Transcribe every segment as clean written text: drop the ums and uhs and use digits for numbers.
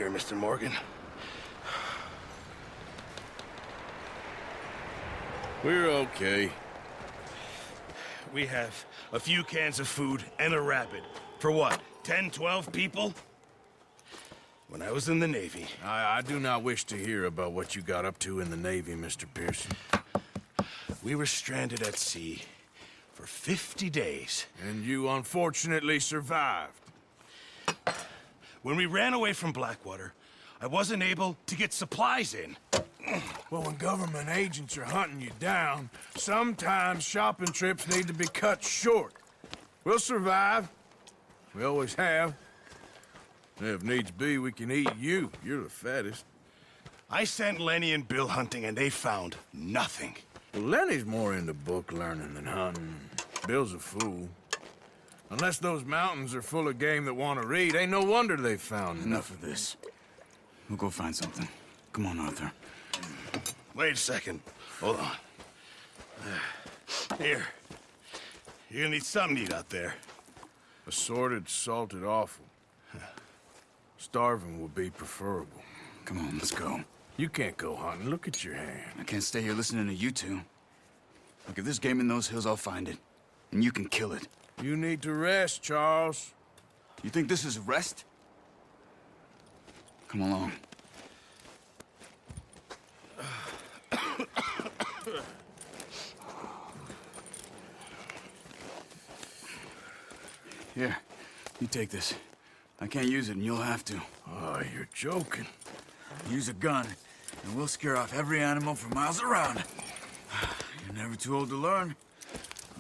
here, Mr. Morgan. We're okay. We have a few cans of food and a rabbit. For what, 10, 12 people? When I was in the Navy... I do not wish to hear about what you got up to in the Navy, Mr. Pearson. We were stranded at sea for 50 days. And you unfortunately survived. When we ran away from Blackwater, I wasn't able to get supplies in. Well, when government agents are hunting you down, sometimes shopping trips need to be cut short. We'll survive. We always have. If needs be, we can eat you. You're the fattest. I sent Lenny and Bill hunting, and they found nothing. Well, Lenny's more into book learning than hunting. Bill's a fool. Unless those mountains are full of game that want to read, ain't no wonder they found Enough of this. We'll go find something. Come on, Arthur. Wait a second. Hold on. Here. You're gonna need something to eat out there. Assorted, salted offal. Starving would be preferable. Come on, let's go. You can't go hunting. Look at your hand. I can't stay here listening to you two. Look, if there's game in those hills, I'll find it. And you can kill it. You need to rest, Charles. You think this is rest? Come along. Here, you take this. I can't use it, and you'll have to. Oh, you're joking. Use a gun, and we'll scare off every animal for miles around. You're never too old to learn,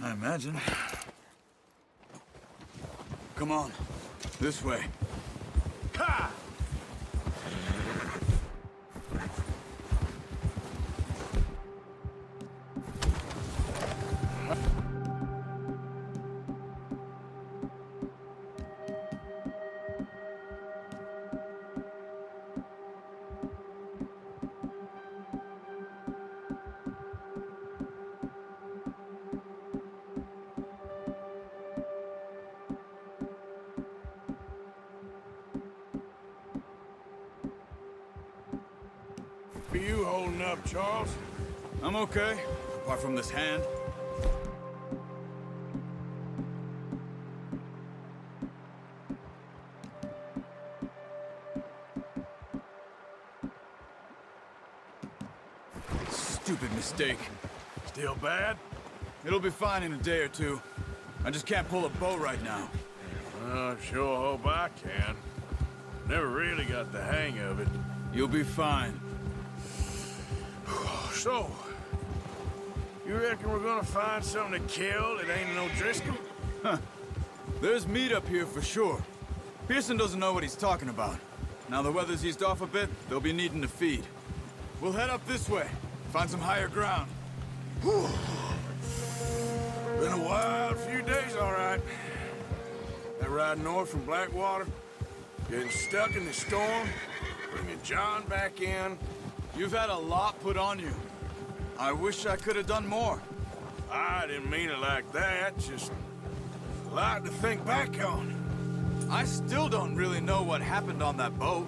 I imagine. Come on, this way. Ha! Are you holding up, Charles? I'm okay, apart from this hand. Stupid mistake. Still bad? It'll be fine in a day or two. I just can't pull a bow right now. I sure hope I can. Never really got the hang of it. You'll be fine. So, you reckon we're gonna find something to kill that ain't no Driscoll? There's meat up here for sure. Pearson doesn't know what he's talking about. Now the weather's eased off a bit, they'll be needing to feed. We'll head up this way, find some higher ground. Whew. Been a wild few days, all right. That ride north from Blackwater, getting stuck in the storm, bringing John back in. You've had a lot put on you. I wish I could have done more. I didn't mean it like that, just a lot to think back on. I still don't really know what happened on that boat.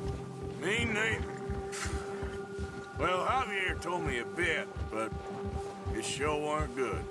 Me neither. Well, Javier told me a bit, but it sure weren't good.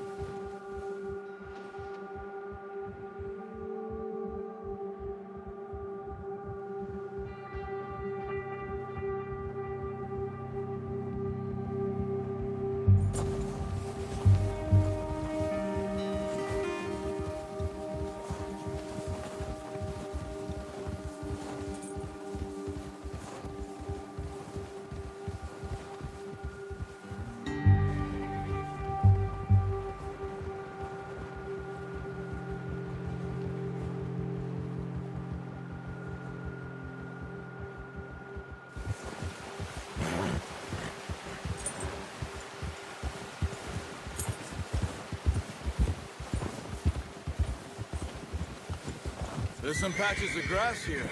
There's some patches of grass here.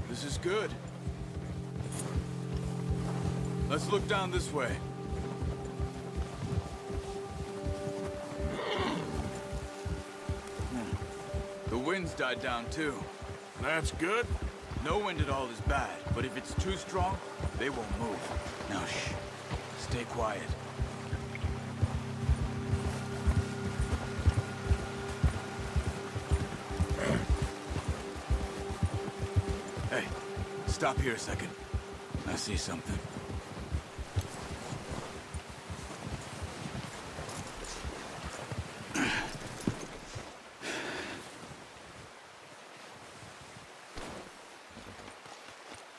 This is good. Let's look down this way. The wind's died down too. That's good. No wind at all is bad. But if it's too strong, they won't move. Now shh. Stay quiet. Hey, stop here a second. I see something.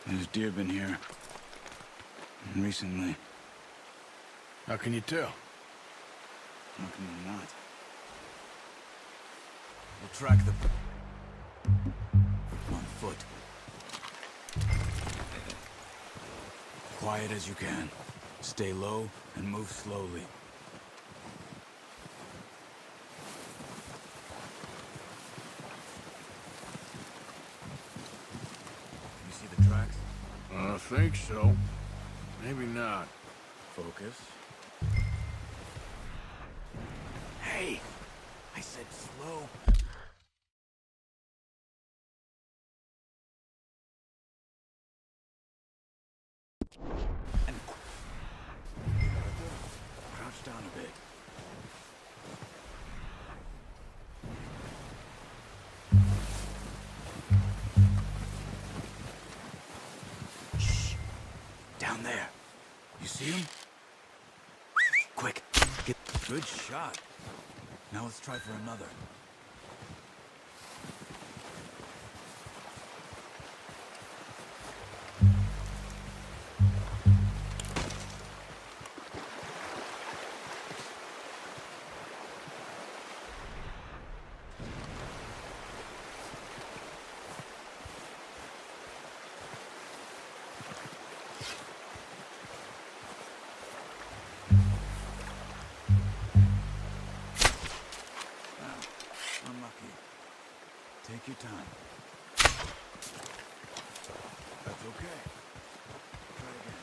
There's deer been here. Recently. How can you tell? How can you not? We'll track them. On foot. Quiet as you can. Stay low and move slowly. You see the tracks? I think so. Maybe not. Focus. Hey! I said slow. And crouch down a bit. Shh. Down there. You see him? Quick, get... Good shot. Now let's try for another. Unlucky. Take your time. That's okay. Try again.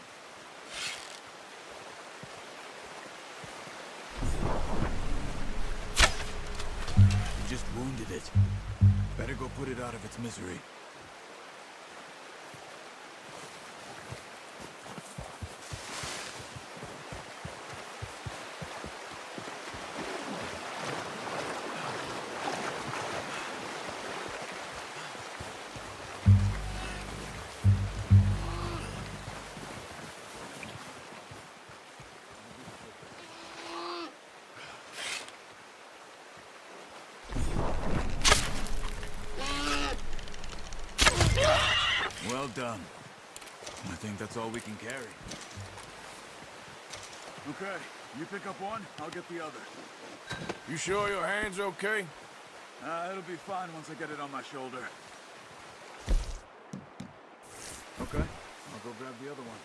You just wounded it. Better go put it out of its misery. Well done. I think that's all we can carry. Okay, you pick up one, I'll get the other. You sure your hand's okay? It'll be fine once I get it on my shoulder. Okay, I'll go grab the other one.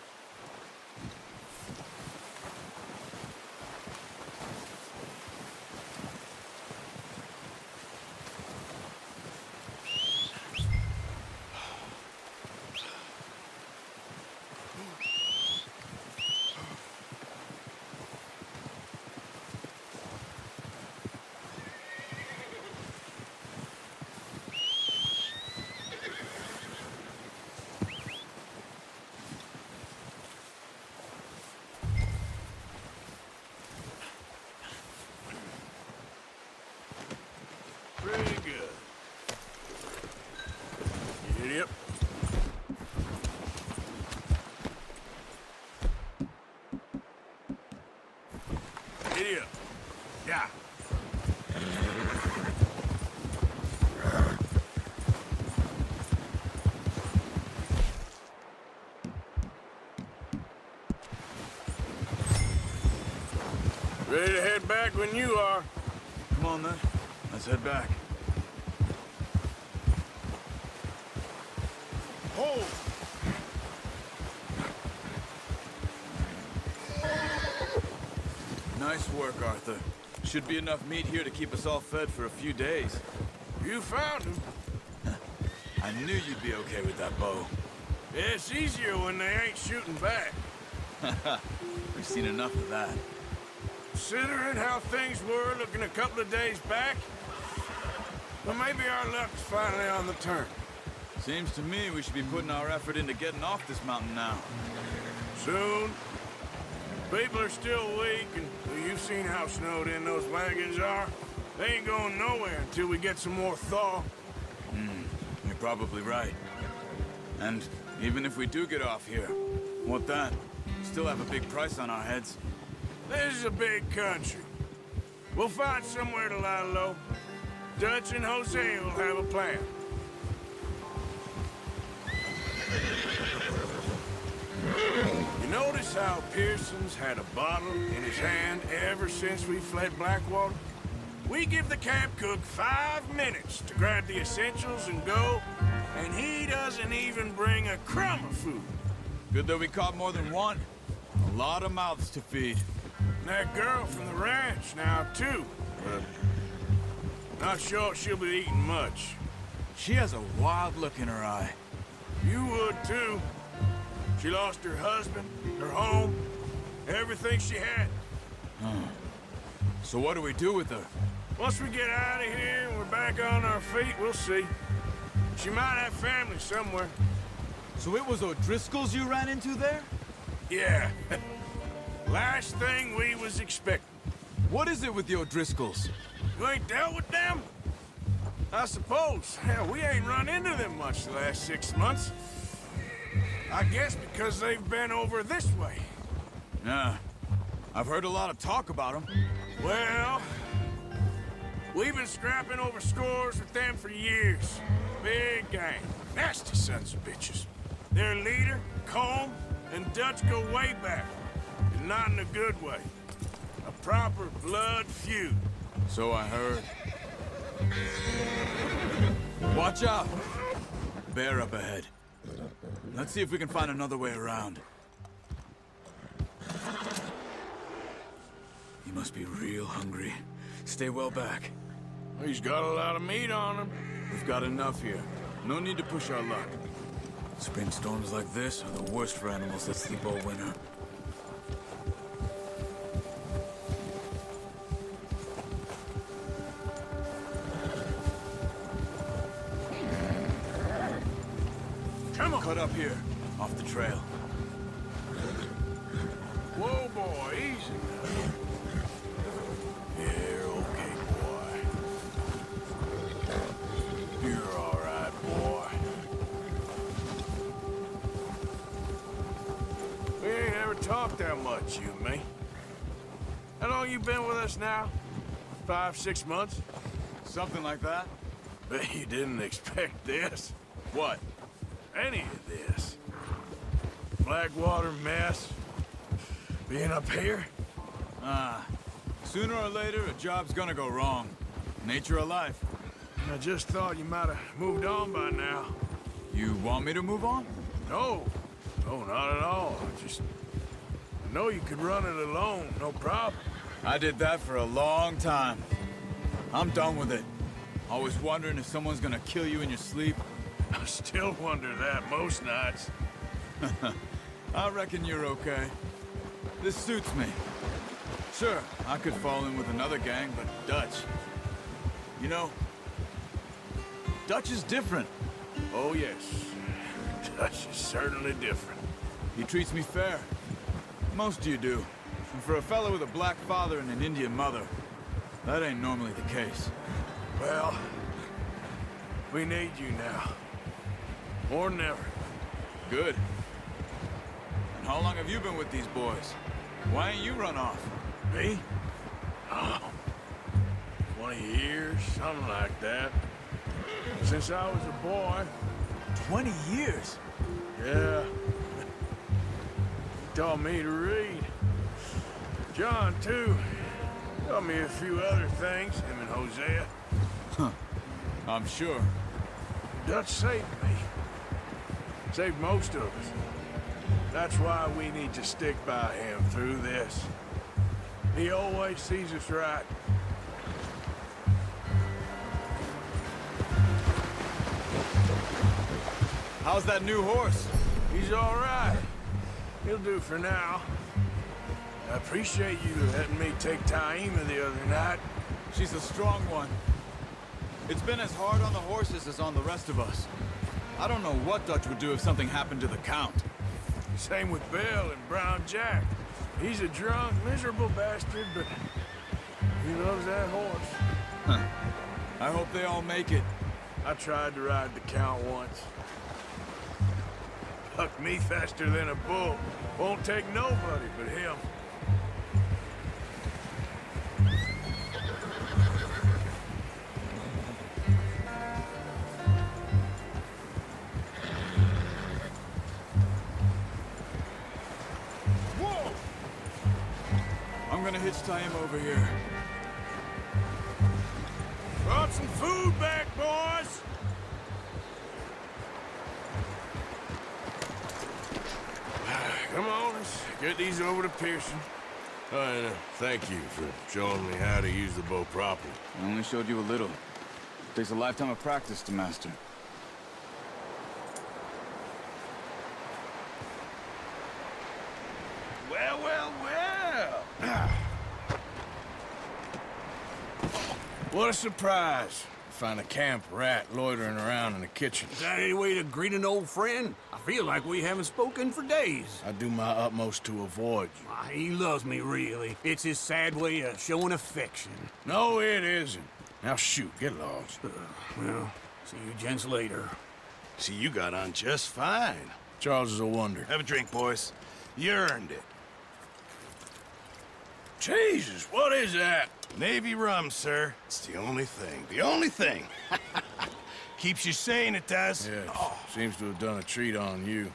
Pretty good. Idiot. Idiot. Yeah. Ready to head back when you are. Come on then, let's head back. Hold! Nice work, Arthur. Should be enough meat here to keep us all fed for a few days. You found him. I knew you'd be okay with that bow. Yeah, it's easier when they ain't shooting back. We've seen enough of that. Considering how things were looking a couple of days back, well, maybe our luck's finally on the turn. Seems to me we should be putting our effort into getting off this mountain now. Soon. People are still weak, and you've seen how snowed in those wagons are. They ain't going nowhere until we get some more thaw. You're probably right. And even if we do get off here, what then? We still have a big price on our heads. This is a big country. We'll find somewhere to lie low. Dutch and Hosea will have a plan. You notice how Pearson's had a bottle in his hand ever since we fled Blackwater? We give the camp cook 5 minutes to grab the essentials and go, and he doesn't even bring a crumb of food. Good that we caught more than one. A lot of mouths to feed. And that girl from the ranch now, too. Not sure she'll be eating much. She has a wild look in her eye. You would, too. She lost her husband, her home, everything she had. So what do we do with her? Once we get out of here and we're back on our feet, we'll see. She might have family somewhere. So it was O'Driscoll's you ran into there? Yeah. Last thing we was expecting. What is it with the O'Driscolls? You ain't dealt with them? I suppose. Hell, we ain't run into them much the last 6 months. I guess because they've been over this way. Yeah. I've heard a lot of talk about them. Well, we've been scrapping over scores with them for years. Big gang. Nasty sons of bitches. Their leader, Colm, and Dutch go way back. And not in a good way. A proper blood feud. So I heard. Watch out! Bear up ahead. Let's see if we can find another way around. He must be real hungry. Stay well back. He's got a lot of meat on him. We've got enough here. No need to push our luck. Spring storms like this are the worst for animals that sleep all winter. Come on. Cut up here, off the trail. Whoa, boy, easy. You're okay, boy. You're all right, boy. We ain't ever talked that much, you and me. How long you been with us now? 5, 6 months? Something like that? Bet you didn't expect this. What? Any of this. Blackwater mess. Being up here? Sooner or later, a job's gonna go wrong. Nature of life. I just thought you might have moved on by now. You want me to move on? No. No, not at all. I know you could run it alone, no problem. I did that for a long time. I'm done with it. Always wondering if someone's gonna kill you in your sleep. I still wonder that most nights. I reckon you're okay. This suits me. Sure, I could fall in with another gang, but Dutch... You know, Dutch is different. Oh, yes. Dutch is certainly different. He treats me fair. Most of you do. And for a fellow with a black father and an Indian mother, that ain't normally the case. Well, we need you now. More than ever. Good. And how long have you been with these boys? Why ain't you run off? Me? Oh, 20 years, something like that. Since I was a boy. 20 years? Yeah. Taught me to read. John, too. Taught me a few other things, him and Hosea. I'm sure. Dutch saved me. Saved most of us. That's why we need to stick by him through this. He always sees us right. How's that new horse? He's all right. He'll do for now. I appreciate you letting me take Taima the other night. She's a strong one. It's been as hard on the horses as on the rest of us. I don't know what Dutch would do if something happened to the Count. Same with Bill and Brown Jack. He's a drunk, miserable bastard, but he loves that horse. I hope they all make it. I tried to ride the Count once. Hucked me faster than a bull. Won't take nobody but him. Whoa! I'm gonna hitch tie him over here. Brought some food back, boys! Come on, let's get these over to Pearson. And thank you for showing me how to use the bow properly. I only showed you a little. Takes a lifetime of practice to master. Well, well, well. What a surprise. Find a camp rat loitering around in the kitchen. Is that any way to greet an old friend? I feel like we haven't spoken for days. I do my utmost to avoid you. Why, he loves me, really. It's his sad way of showing affection. No, it isn't. Now shoot, get lost. Well, see you gents later. See, you got on just fine. Charles is a wonder. Have a drink, boys. You earned it. Jesus, what is that? Navy rum, sir. It's the only thing. The only thing. Keeps you sane, it does. Yes, seems to have done a treat on you.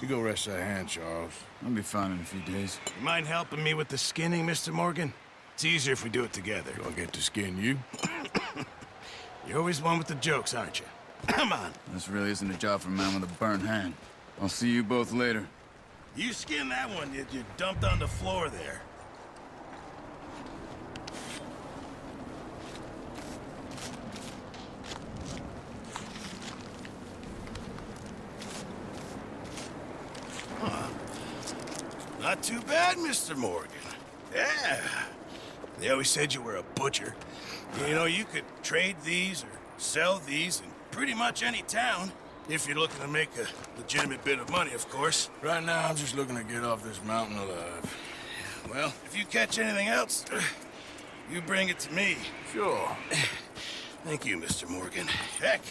You go rest that hand, Charles. I'll be fine in a few days. You mind helping me with the skinning, Mr. Morgan? It's easier if we do it together. Do I get to skin you? You're always one with the jokes, aren't you? Come on. This really isn't a job for a man with a burnt hand. I'll see you both later. You skin that one you dumped on the floor there. Not too bad, Mr. Morgan. Yeah. They always said you were a butcher. You know, you could trade these or sell these in pretty much any town. If you're looking to make a legitimate bit of money, of course. Right now, I'm just looking to get off this mountain alive. Well, if you catch anything else, you bring it to me. Sure. Thank you, Mr. Morgan. Heck,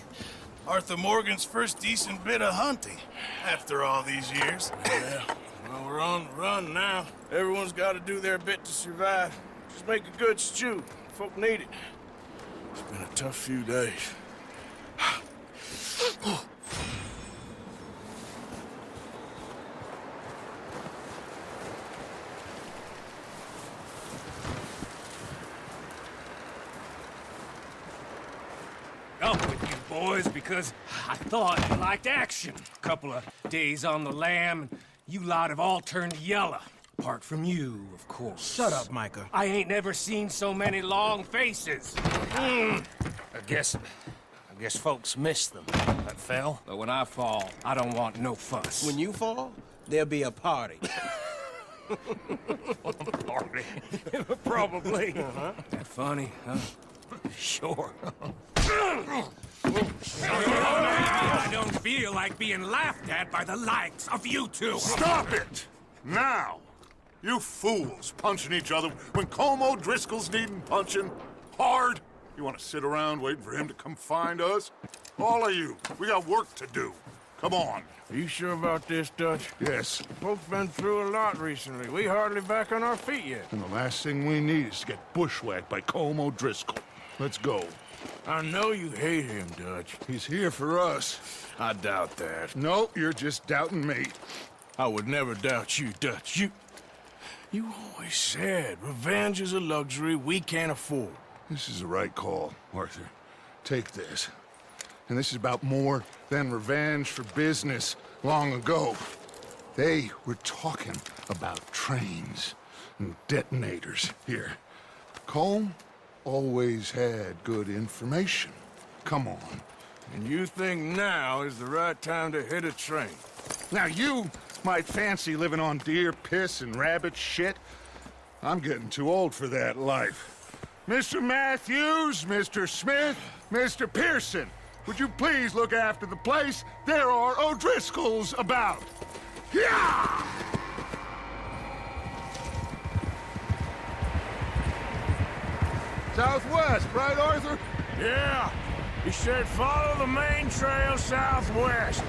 Arthur Morgan's first decent bit of hunting after all these years. Yeah. Well, we're on the run now. Everyone's got to do their bit to survive. Just make a good stew. Folk need it. It's been a tough few days. Up with you boys because I thought you liked action. Couple of days on the lam, and you lot have all turned yellow. Apart from you, of course. Shut up, Micah. I ain't never seen so many long faces. I guess folks miss them. That fell. But when I fall, I don't want no fuss. When you fall, there'll be a party. Party. Probably. That funny, huh? Sure. I don't feel like being laughed at by the likes of you two. Stop it! Now! You fools punching each other when Colm O'Driscoll's needing punching hard. You want to sit around waiting for him to come find us? All of you, we got work to do. Come on. Are you sure about this, Dutch? Yes. Folks been through a lot recently. We hardly back on our feet yet. And the last thing we need is to get bushwhacked by Colm O'Driscoll. Let's go. I know you hate him, Dutch. He's here for us. I doubt that. No, you're just doubting me. I would never doubt you, Dutch. You always said revenge is a luxury we can't afford. This is the right call, Arthur. Take this. And this is about more than revenge for business long ago. They were talking about trains and detonators here. Colm always had good information. Come on. And you think now is the right time to hit a train? Now you might fancy living on deer piss and rabbit shit. I'm getting too old for that life. Mr. Matthews, Mr. Smith, Mr. Pearson, would you please look after the place? There are O'Driscolls about. Yeah! Southwest, right, Arthur? Yeah. He said follow the main trail southwest.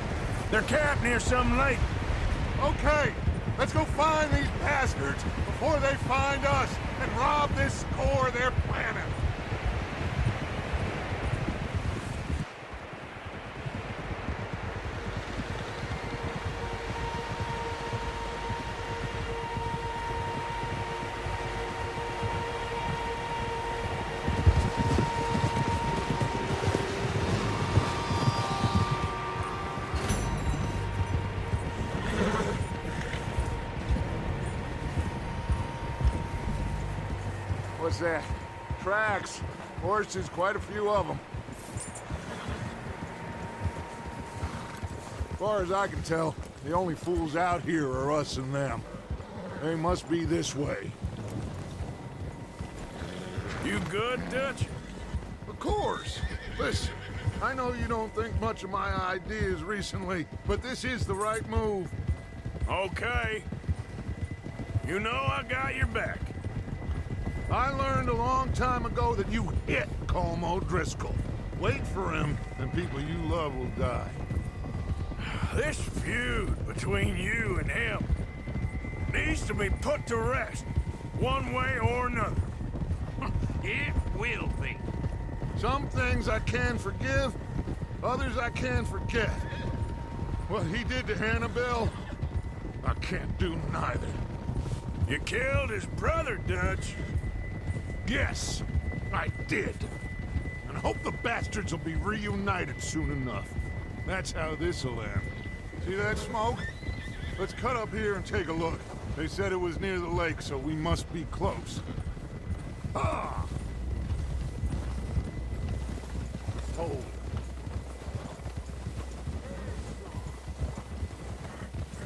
They're camped near some lake. Okay, let's go find these bastards before they find us and rob this score they're planning. What's that? Tracks. Horses, quite a few of them. As far as I can tell, the only fools out here are us and them. They must be this way. You good, Dutch? Of course. Listen, I know you don't think much of my ideas recently, but this is the right move. Okay. You know I got your back. I learned a long time ago that you hit Colm O'Driscoll. Wait for him, and people you love will die. This feud between you and him needs to be put to rest, one way or another. It will be. Some things I can forgive, others I can forget. What he did to Annabelle, I can't do neither. You killed his brother, Dutch. Yes, I did. And I hope the bastards will be reunited soon enough. That's how this'll end. See that smoke? Let's cut up here and take a look. They said it was near the lake, so we must be close. Ah! Hold.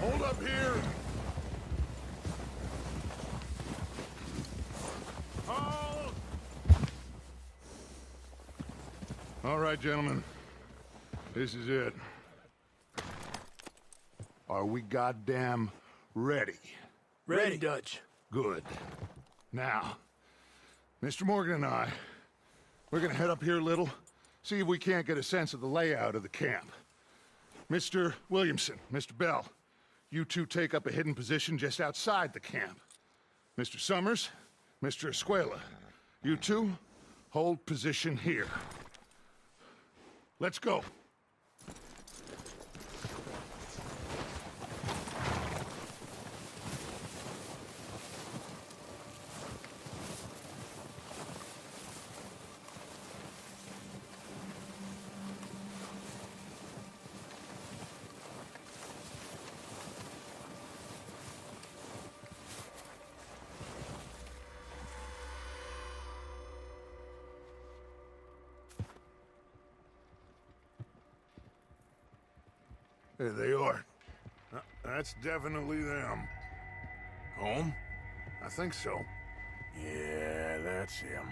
Hold up here! Hold! All right, gentlemen. This is it. Are we goddamn ready? Ready, Dutch. Good. Now, Mr. Morgan and I, we're gonna head up here a little, see if we can't get a sense of the layout of the camp. Mr. Williamson, Mr. Bell, you two take up a hidden position just outside the camp. Mr. Summers, Mr. Escuela, you two hold position here. Let's go. There they are. That's definitely them. Home? I think so. Yeah, that's him.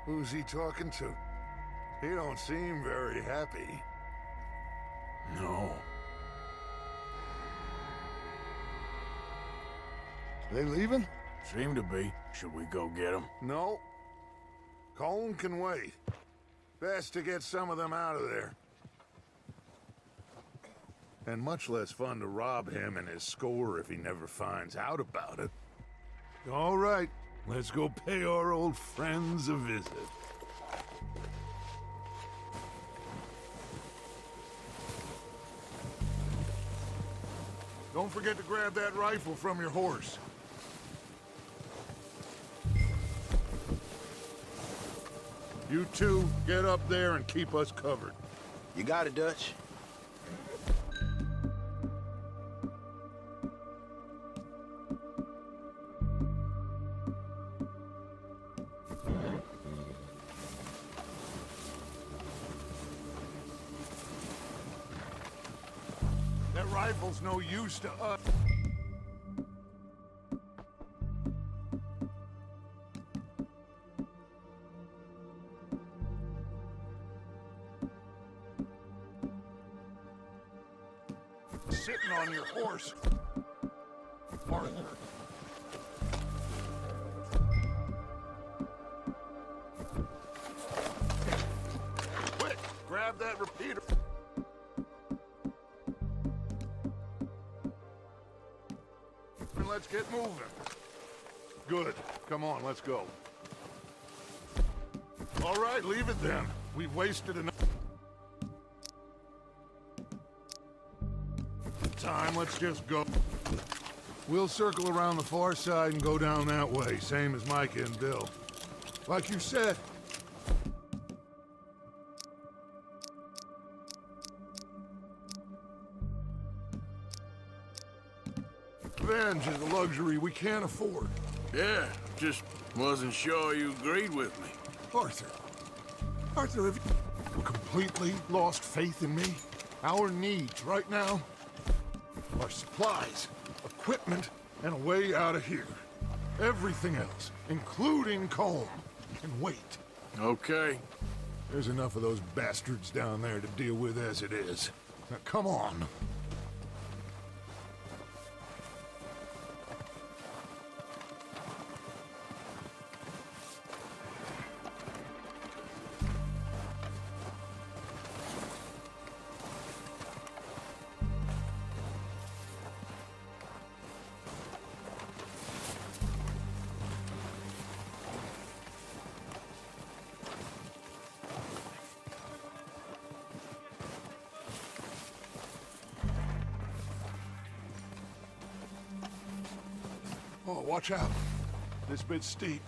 Who's he talking to? He don't seem very happy. No. They leaving? Seem to be. Should we go get him? No. Colm can wait. Best to get some of them out of there. And much less fun to rob him and his score if he never finds out about it. All right, let's go pay our old friends a visit. Don't forget to grab that rifle from your horse. You two, get up there and keep us covered. You got it, Dutch. rifle's no use to us. Sitting on your horse, Arthur. Quick, grab that repeater. And let's get moving. Good. Come on, let's go. All right, leave it then. We've wasted enough time. Let's just go. We'll circle around the far side and go down that way, same as Micah and Bill. Like you said. Revenge is a luxury we can't afford. Yeah, just wasn't sure you agreed with me. Arthur. Arthur, have you completely lost faith in me? Our needs right now are supplies, equipment, and a way out of here. Everything else, including Colm, can wait. Okay. There's enough of those bastards down there to deal with as it is. Now, come on. Oh, watch out. This bit's steep.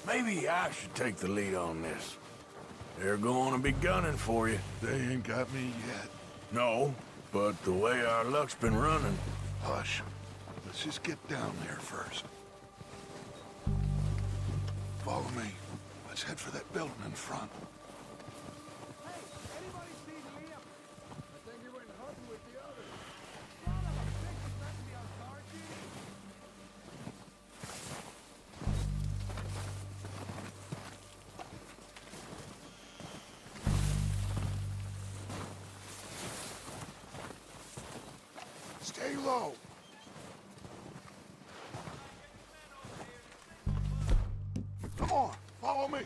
Maybe I should take the lead on this. They're going to be gunning for you. They ain't got me yet. No, but the way our luck's been running... Hush. Let's just get down there first. Follow me. Let's head for that building in front. Stay low. Come on, follow me.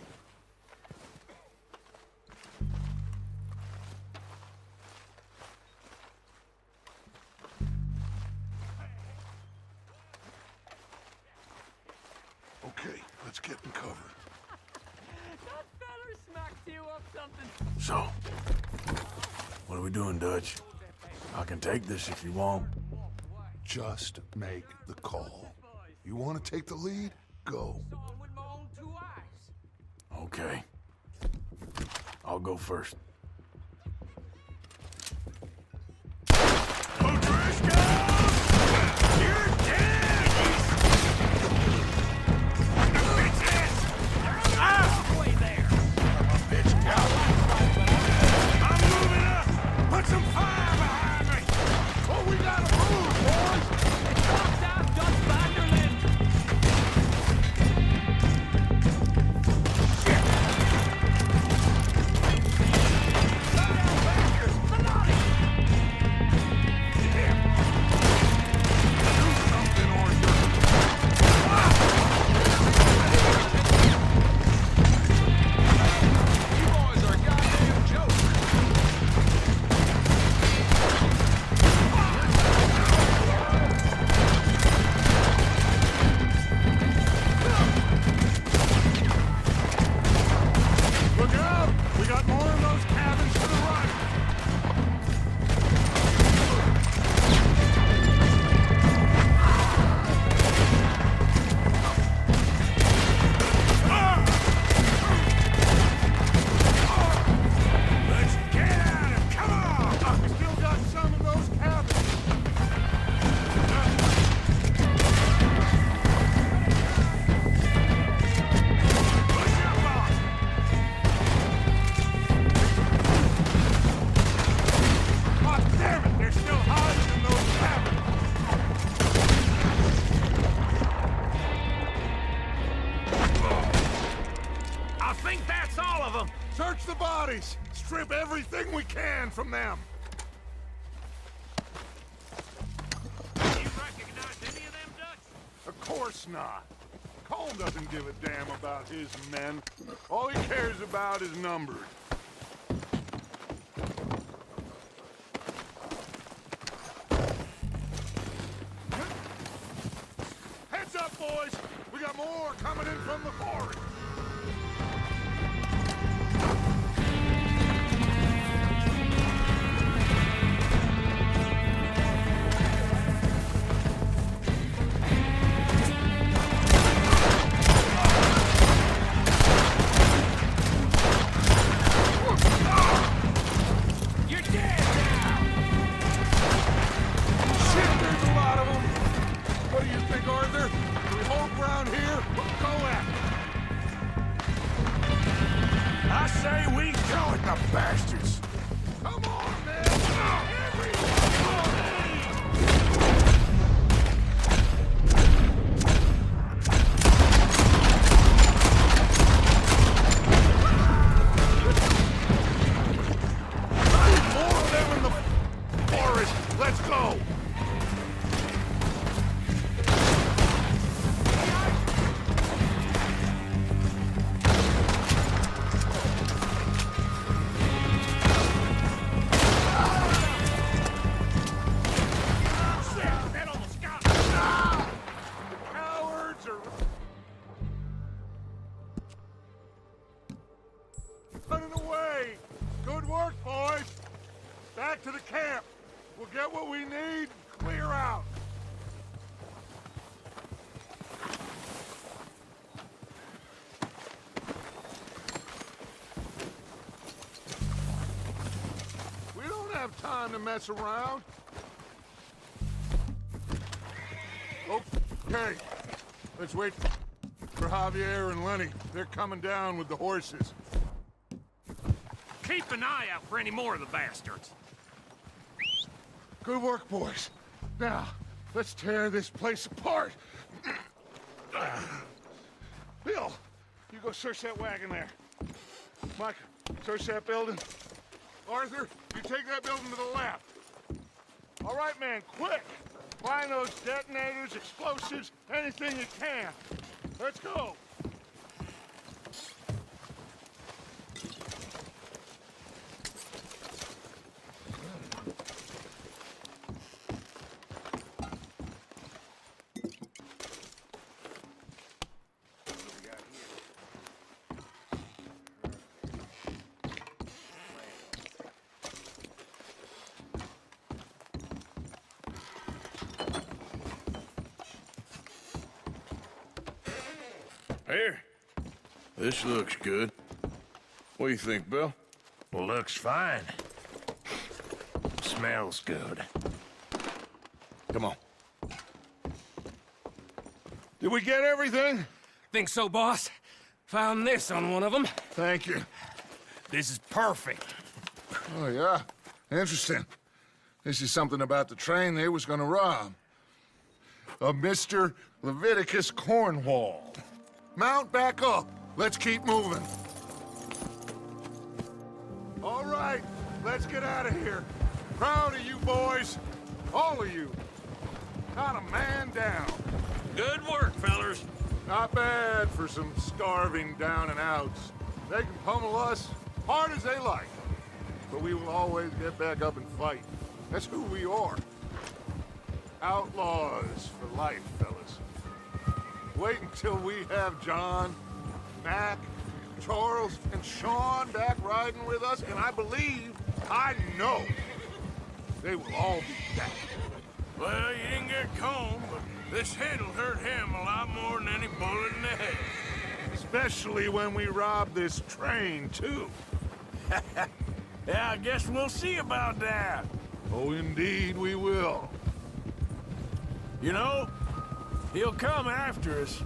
Okay, let's get in cover. That feller smacked you up something. So, what are we doing, Dutch? I can take this if you want. Just make the call. You want to take the lead? Go. Saw him with my own 2 eyes. Okay. I'll go first. Bill. Search the bodies. Strip everything we can from them. You recognize any of them, Dutch? Of course not. Colm doesn't give a damn about his men. All he cares about is numbers. Heads up, boys! We got more coming in from the forest. Bastards! Come on, man! More of them in the forest! Let's go! Running away! Good work, boys! Back to the camp! We'll get what we need, clear out! We don't have time to mess around. Okay, let's wait for Javier and Lenny. They're coming down with the horses. Keep an eye out for any more of the bastards. Good work, boys. Now, let's tear this place apart. Bill, you go search that wagon there. Mike, search that building. Arthur, you take that building to the left. All right, man, quick. Find those detonators, explosives, anything you can. Let's go. Here. This looks good. What do you think, Bill? Looks fine. Smells good. Come on. Did we get everything? Think so, boss? Found this on one of them. Thank you. This is perfect. Oh, yeah? Interesting. This is something about the train they was gonna rob. A Mr. Leviticus Cornwall. Mount back up. Let's keep moving. All right, let's get out of here. Proud of you boys. All of you. Not a man down. Good work, fellers. Not bad for some starving down and outs. They can pummel us hard as they like. But we will always get back up and fight. That's who we are. Outlaws for life, fellas. Wait until we have John, Mac, Charles, and Sean back riding with us, and I know, they will all be back. Well, you didn't get Colm, but this hit'll hurt him a lot more than any bullet in the head. Especially when we rob this train, too. Yeah, I guess we'll see about that. Oh, indeed we will. You know, he'll come after us.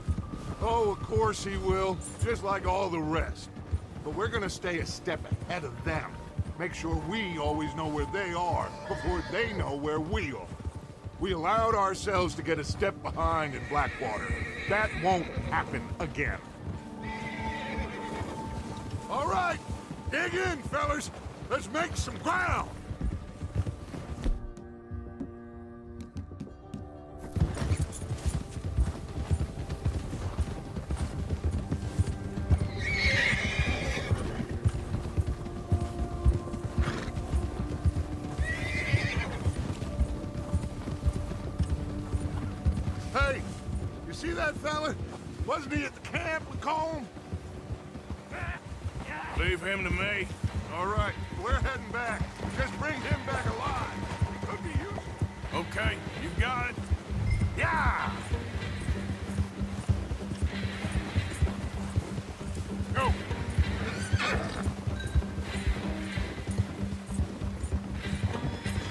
Oh, of course he will, just like all the rest. But we're gonna stay a step ahead of them. Make sure we always know where they are before they know where we are. We allowed ourselves to get a step behind in Blackwater. That won't happen again. All right, dig in, fellas. Let's make some ground. Hey, you see that fella? Wasn't he at the camp with Colm? Leave him to me. All right, we're heading back. Just bring him back alive. Could be useful. Okay, you got it. Yeah! Go.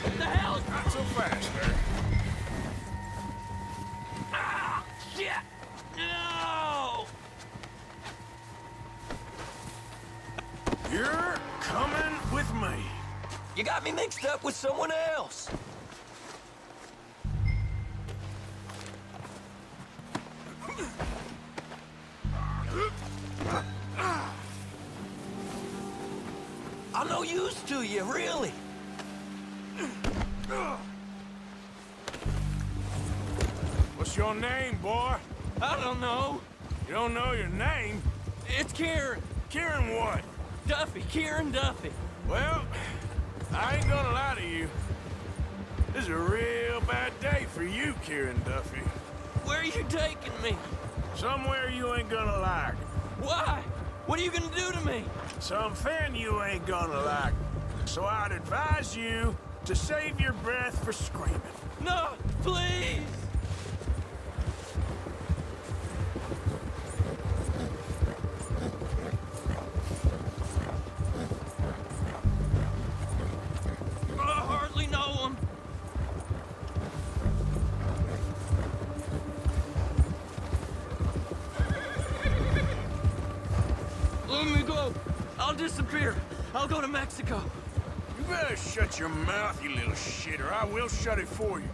What the hell? Not so fast, there. Ah, shit! No! You're coming with me. You got me mixed up with someone else. I'm no use to you, really. What's your name, boy? I don't know. You don't know your name? It's Kieran. Kieran what? Duffy. Kieran Duffy. Well, I ain't gonna lie to you. This is a real bad day for you, Kieran Duffy. Where are you taking me? Somewhere you ain't gonna like. Why? What are you gonna do to me? Something you ain't gonna like. So I'd advise you to save your breath for screaming. No, please! I hardly know him. Let me go. I'll disappear. I'll go to Mexico. You better shut your mouth, you little shit, or I will shut it for you.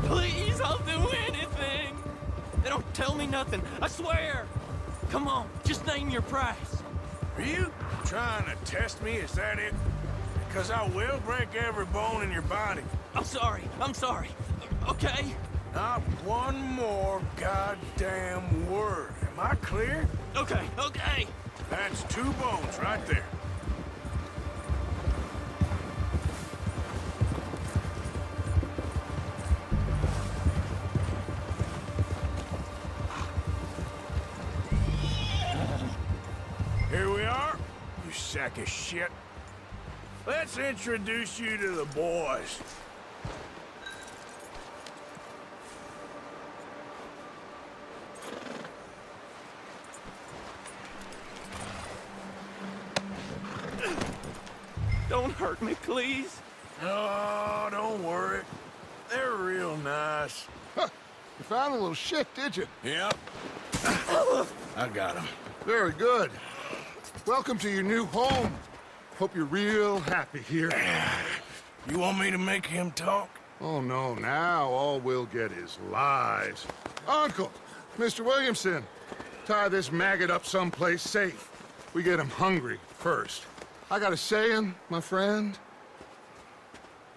Please, I'll do anything. They don't tell me nothing. I swear. Come on, just name your price. Are you trying to test me? Is that it? Because I will break every bone in your body. I'm sorry. I'm sorry. Okay? Not one more goddamn word. Am I clear? Okay, okay. That's 2 bones right there. Here we are, you sack of shit. Let's introduce you to the boys. Don't hurt me, please. Oh, don't worry. They're real nice. Huh. You found a little shit, did you? Yep. I got him. Very good. Welcome to your new home. Hope you're real happy here. You want me to make him talk? Oh, no, now all we'll get is lies. Uncle, Mr. Williamson, tie this maggot up someplace safe. We get him hungry first. I got a saying, my friend.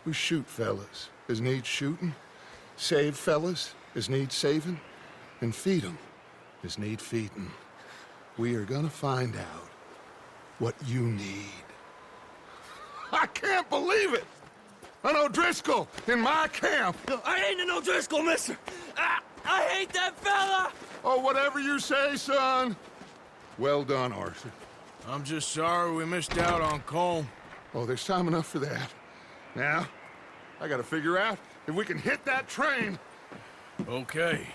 We shoot fellas as need shooting, save fellas as need saving, and feed 'em as need feeding. We are gonna find out what you need. I can't believe it! An O'Driscoll in my camp! I ain't an O'Driscoll, mister. I hate that fella! Oh, whatever you say, son. Well done, Arthur. I'm just sorry we missed out on Colm. Oh, there's time enough for that. Now, I gotta figure out if we can hit that train. Okay,